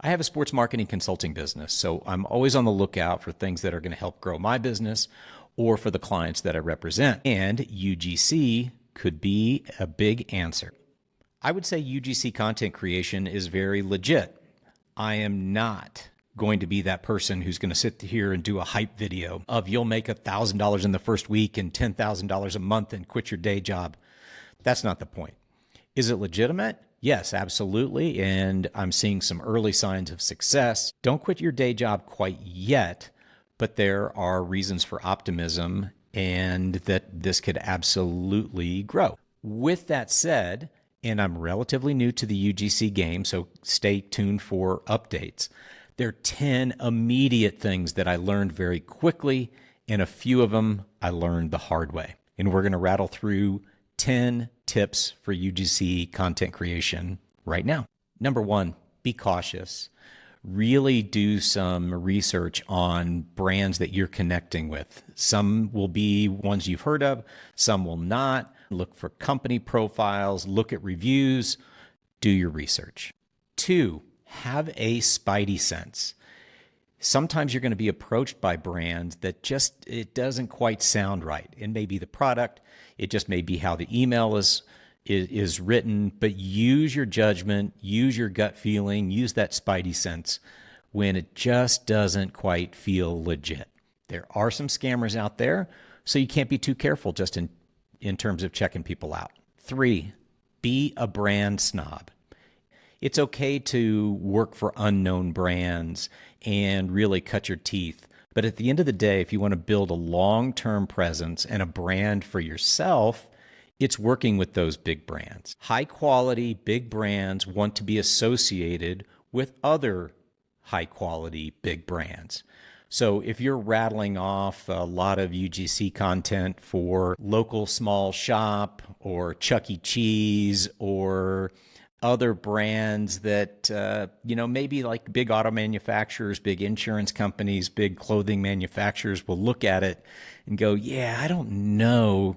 I have a sports marketing consulting business, so I'm always on the lookout for things that are going to help grow my business or for the clients that I represent. And UGC could be a big answer. I would say UGC Content Creation is very legit. I am not going to be that person who's going to sit here and do a hype video of you'll make $1,000 in the first week and $10,000 a month and quit your day job. That's not the point. Is it legitimate? Yes, absolutely. And I'm seeing some early signs of success. Don't quit your day job quite yet, but there are reasons for optimism and that this could absolutely grow. With that said, and I'm relatively new to the UGC game, so stay tuned for updates. There are 10 immediate things that I learned very quickly, and a few of them I learned the hard way. And we're going to rattle through 10 tips for UGC content creation right now. Number 1, be cautious. Really do some research on brands that you're connecting with. Some will be ones you've heard of, some will not. Look for company profiles, look at reviews, do your research. 2, have a spidey sense. Sometimes you're going to be approached by brands that it doesn't quite sound right. It may be the product, it just may be how the email is written, but use your judgment, use your gut feeling, use that spidey sense when it just doesn't quite feel legit. There are some scammers out there, so you can't be too careful just in terms of checking people out. 3, be a brand snob. It's okay to work for unknown brands and really cut your teeth. But at the end of the day, if you want to build a long-term presence and a brand for yourself, it's working with those big brands. High-quality, big brands want to be associated with other high-quality, big brands. So if you're rattling off a lot of UGC content for local small shop or Chuck E. Cheese or other brands that, maybe like big auto manufacturers, big insurance companies, big clothing manufacturers will look at it and go, yeah, I don't know.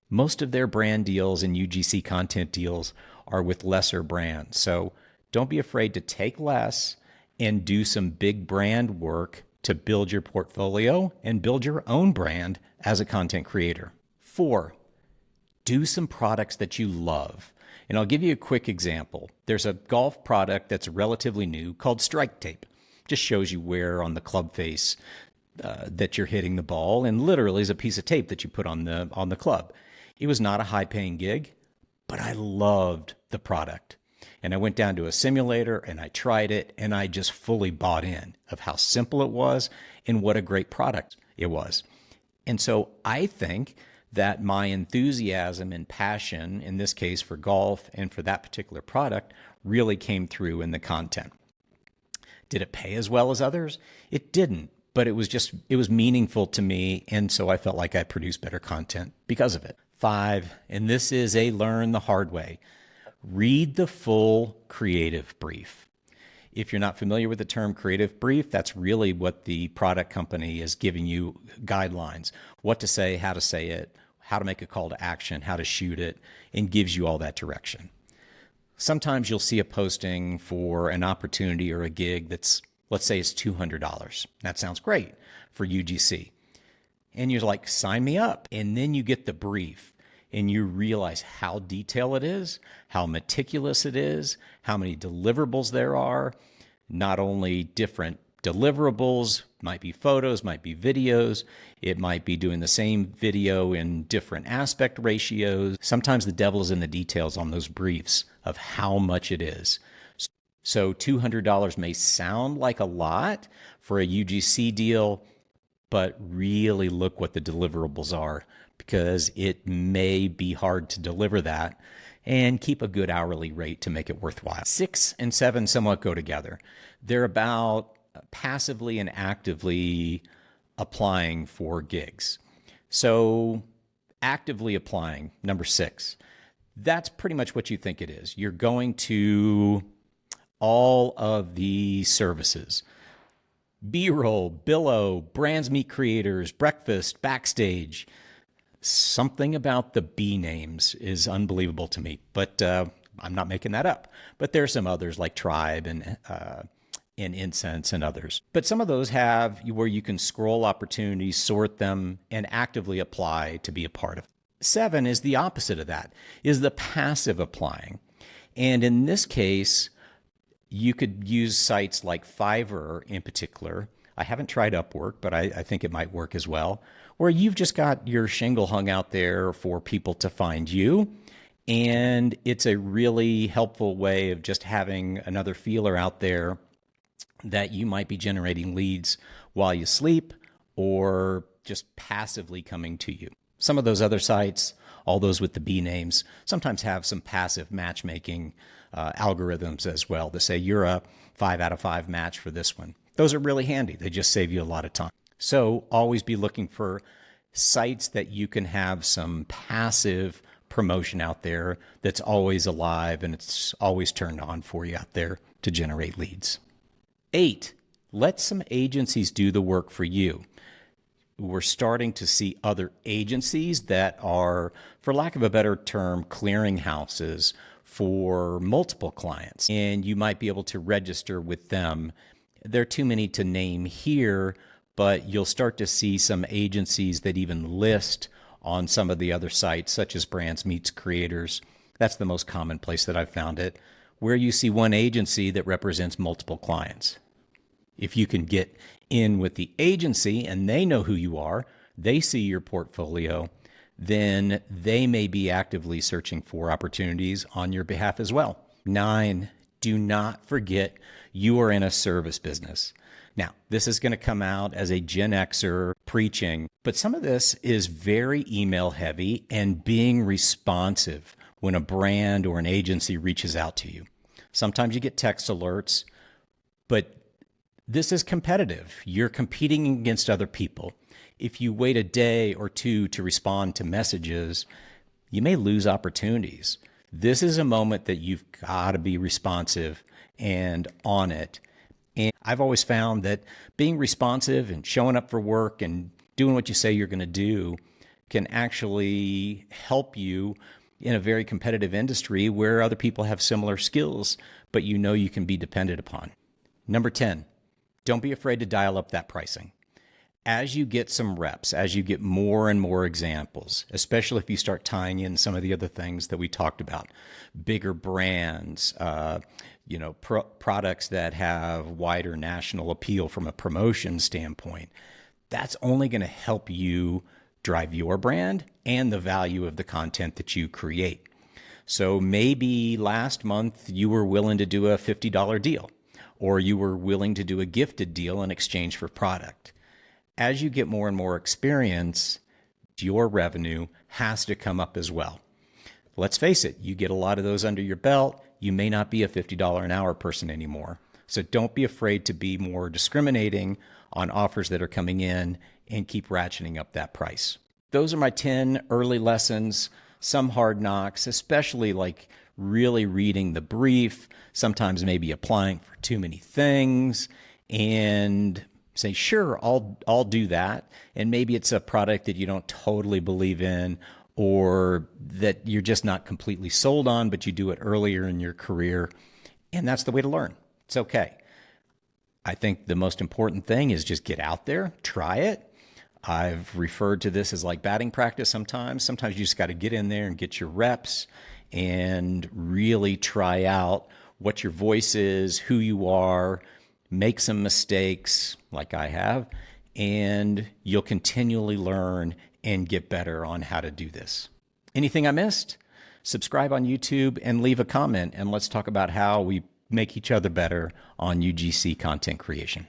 Most of their brand deals and UGC content deals are with lesser brands. So don't be afraid to take less and do some big brand work to build your portfolio and build your own brand as a content creator. 4, do some products that you love. And I'll give you a quick example. There's a golf product that's relatively new called Strike Tape. Just shows you where on the club face that you're hitting the ball, and literally is a piece of tape that you put on the club. It was not a high-paying gig, but I loved the product. And I went down to a simulator and I tried it, and I just fully bought in of how simple it was and what a great product it was. And so I think that my enthusiasm and passion, in this case for golf and for that particular product, really came through in the content. Did it pay as well as others? It didn't, but it was meaningful to me, and so I felt like I produced better content because of it. 5, and this is a learn the hard way. Read the full creative brief. If you're not familiar with the term creative brief, that's really what the product company is giving you guidelines, what to say, how to make a call to action, how to shoot it, and gives you all that direction. Sometimes you'll see a posting for an opportunity or a gig that's, let's say it's $200. That sounds great for UGC. And you're like, sign me up. And then you get the brief and you realize how detailed it is, how meticulous it is, how many deliverables there are, not only different deliverables, might be photos, might be videos, it might be doing the same video in different aspect ratios. Sometimes the devil is in the details on those briefs of how much it is. So $200 may sound like a lot for a UGC deal, but really look what the deliverables are, because it may be hard to deliver that, and keep a good hourly rate to make it worthwhile. 6 and 7 somewhat go together. They're about passively and actively applying for gigs. So actively applying, number 6, that's pretty much what you think it is. You're going to all of the services. B-roll, billow, brands meet creators, breakfast, backstage. Something about the B names is unbelievable to me, but I'm not making that up. But there are some others like Tribe and and Incense and others. But some of those have where you can scroll opportunities, sort them, and actively apply to be a part of it. 7 is the opposite of that, is the passive applying. And in this case, you could use sites like Fiverr in particular. I haven't tried Upwork, but I think it might work as well, where you've just got your shingle hung out there for people to find you. And it's a really helpful way of just having another feeler out there that you might be generating leads while you sleep or just passively coming to you. Some of those other sites, all those with the B names, sometimes have some passive matchmaking algorithms as well that say you're a 5 out of 5 match for this one. Those are really handy. They just save you a lot of time. So always be looking for sites that you can have some passive promotion out there that's always alive and it's always turned on for you out there to generate leads. 8, let some agencies do the work for you. We're starting to see other agencies that are, for lack of a better term, clearinghouses for multiple clients, and you might be able to register with them. There are too many to name here, but you'll start to see some agencies that even list on some of the other sites, such as Brands Meets Creators. That's the most common place that I've found it, where you see one agency that represents multiple clients. If you can get in with the agency and they know who you are, they see your portfolio, then they may be actively searching for opportunities on your behalf as well. 9, do not forget you are in a service business. Now, this is going to come out as a Gen Xer preaching, but some of this is very email heavy and being responsive when a brand or an agency reaches out to you. Sometimes you get text alerts, but this is competitive. You're competing against other people. If you wait a day or two to respond to messages, you may lose opportunities. This is a moment that you've got to be responsive and on it. And I've always found that being responsive and showing up for work and doing what you say you're going to do can actually help you in a very competitive industry where other people have similar skills, but you know you can be depended upon. Number 10, don't be afraid to dial up that pricing. As you get some reps, as you get more and more examples, especially if you start tying in some of the other things that we talked about, bigger brands, products that have wider national appeal from a promotion standpoint, that's only going to help you drive your brand and the value of the content that you create. So maybe last month you were willing to do a $50 deal, or you were willing to do a gifted deal in exchange for product. As you get more and more experience, your revenue has to come up as well. Let's face it, you get a lot of those under your belt, you may not be a $50 an hour person anymore. So don't be afraid to be more discriminating on offers that are coming in and keep ratcheting up that price. Those are my 10 early lessons, some hard knocks, especially like really reading the brief, sometimes maybe applying for too many things, and say, sure, I'll do that. And maybe it's a product that you don't totally believe in or that you're just not completely sold on, but you do it earlier in your career. And that's the way to learn. It's okay. I think the most important thing is just get out there, try it. I've referred to this as like batting practice sometimes. Sometimes you just got to get in there and get your reps and really try out what your voice is, who you are, make some mistakes like I have, and you'll continually learn and get better on how to do this. Anything I missed? Subscribe on YouTube and leave a comment, and let's talk about how we make each other better on UGC Content Creation.